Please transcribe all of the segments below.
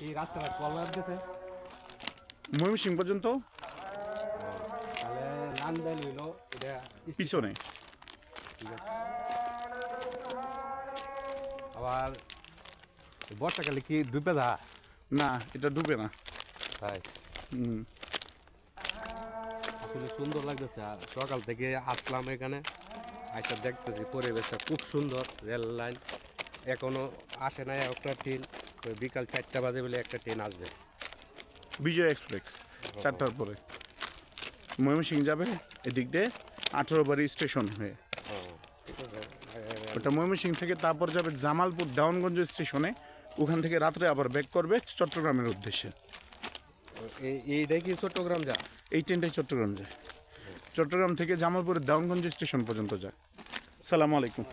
এই রাস্তাটা কলার দিছে ময়মনসিং পর্যন্ত তাহলে নান্দাইল হইলো এটা পিছনে। ঠিক আছে। আবার বর্ষাকালে কি ডুবে যা? না, এটা ডুবে না। তাই হুম। আসলে সুন্দর লাগতেছে। আর সকাল থেকে আসলাম এখানে, আইসা দেখতেছি পরিবেশটা খুব সুন্দর। রেল লাইন এখনো আসে নাই একটা ট্রেন, ওই বিকাল 4টা বাজে বলে একটা ট্রেন আসবে। বিজয় এক্সপ্রেস 4টার পরে ময়মনসিং যাবে এদিক দিয়ে 18 বাড়ি স্টেশন হয়ে। ঠিক আছে। ওটা ময়মনসিং থেকে তারপর যাবে জামালপুর দেওয়ানগঞ্জ স্টেশনে, ওখান থেকে রাত্রে আবার ব্যাক করবে চট্টগ্রামের উদ্দেশ্যে। এইটাই কি চট্টগ্রাম যা? এই ট্রেনটাই চট্টগ্রাম যায়। চট্টগ্রাম থেকে জামালপুরের দেওয়ানগঞ্জ স্টেশন পর্যন্ত যায়। সালাম আলাইকুম।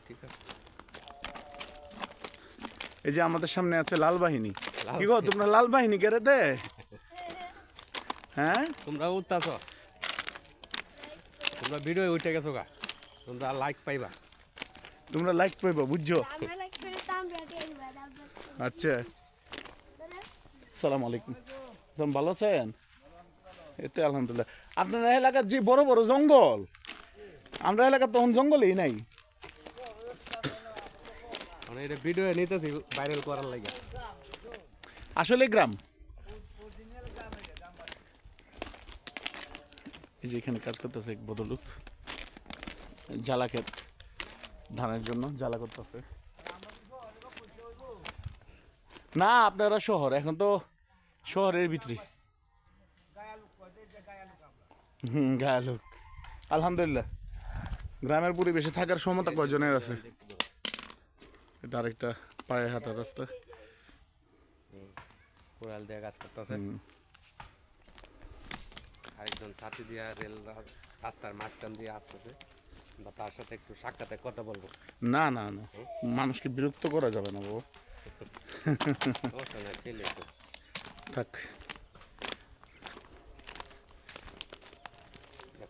ঠিক আছে। এই যে আমাদের সামনে আছে লাল বাহিনী। কি গো তোমরা লাল বাহিনী কেড়ে দে? হ্যাঁ, তোমরা উঠতাছ, তোমরা ভিডিও উঠে গেছো গা, তোমরা লাইক পাইবা। তোমরা লাইক পাইবা, বুঝছো? আচ্ছা, সালাম আলাইকুম। ভালো আছেন? এতে আলহামদুলিল্লাহ। আপনার এলাকার যে বড় বড় জঙ্গল, আমরা এলাকার তখন জঙ্গলই নাই। মানে এটা ভিডিও নিতেছি ভাইরাল করার লাগে। আসলে গ্রাম। এই যে এখানে কাজ করতেছে এক বদলুক, জ্বালা ক্ষেত ধানের জন্য জ্বালা করতেছে। না, আপনারা শহর, এখন তো শহরের ভিতরে। গায়ালুক। আলহামদুলিল্লাহ, গ্রামের পরিবেশে থাকার ক্ষমতা কয়জনের আছে? এটা আরেকটা পায়ে হাঁটার রাস্তা। কোরাল দিয়ে কাজ করতেছে, আরেকজন ছাতি দিয়ে রেল রাস্তার মাঝখান দিয়ে আসতেছে। বা তার সাথে একটু সাক্ষাতে কথা বলবো। না না না, মানুষকে বিরক্ত করা যাবে না বাবু। ছেলে তো থাক।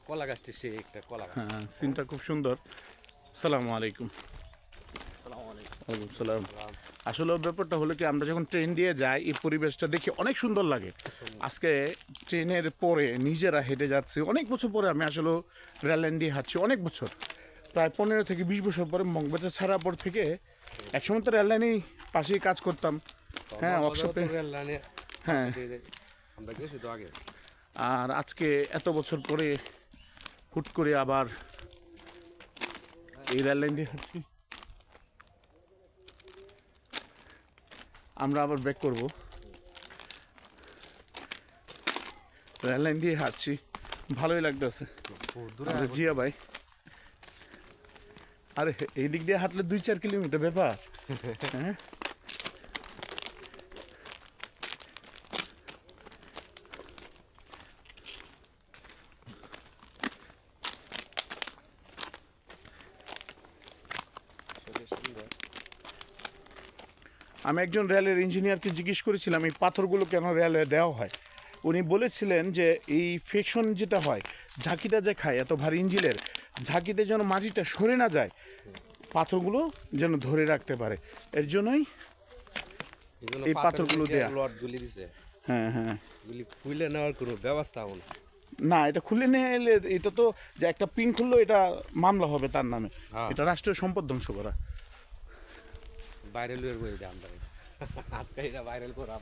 কলা গাছটি সে একটা কলা গাছ। হ্যাঁ, সিনটা খুব সুন্দর। সালামু আলাইকুম। ওয়ালাইকুম সালাম। আসলে ব্যাপারটা হলো কি, আমরা যখন ট্রেন দিয়ে যাই এই পরিবেশটা দেখে অনেক সুন্দর লাগে। আজকে ট্রেনের পরে নিজেরা হেঁটে যাচ্ছি, অনেক বছর পরে আমি আসলে রেল লাইন দিয়ে হাঁটছি, অনেক বছর, প্রায় 15 থেকে 20 বছর পরে মগবাজার ছাড়ার পর থেকে। একসময় তো রেল লাইনেই পাশেই কাজ করতাম। হ্যাঁ, ওয়ার্কশপে। হ্যাঁ, আমরা গেছি তো আগে। আর আজকে এত বছর পরে হুট করে আবার এই রেল লাইন দিয়ে হাঁটছি। আমরা আবার ব্যাক করব, রেল লাইন দিয়ে হাঁটছি, ভালোই লাগতেছে। জিয়া ভাই, আরে এই দিক দিয়ে হাঁটলে 2-4 কিলোমিটার ব্যাপার। হ্যাঁ, আমি একজন রেলের ইঞ্জিনিয়ারকে জিজ্ঞেস করেছিলাম এই পাথরগুলো কেন রেলে দেওয়া হয়। উনি বলেছিলেন যে এই ফ্রিকশন যেটা হয়, ঝাঁকিটা যে খায় এত ভারী ইঞ্জিনের, ঝাঁকিতে যেন মাটিটা সরে না যায়, পাথরগুলো যেন ধরে রাখতে পারে, এর জন্যই এই পাথরগুলো দেয়া। হ্যাঁ হ্যাঁ, খুলে নেওয়ার কোনো ব্যবস্থা না। না, এটা খুলে নিয়ে এলে এটা তো যে একটা পিন খুললো, এটা মামলা হবে তার নামে। এটা রাষ্ট্রীয় সম্পদ ধ্বংস করা। ভাইরাল হয়ে বই দাম আজকে এটা ভাইরাল করা।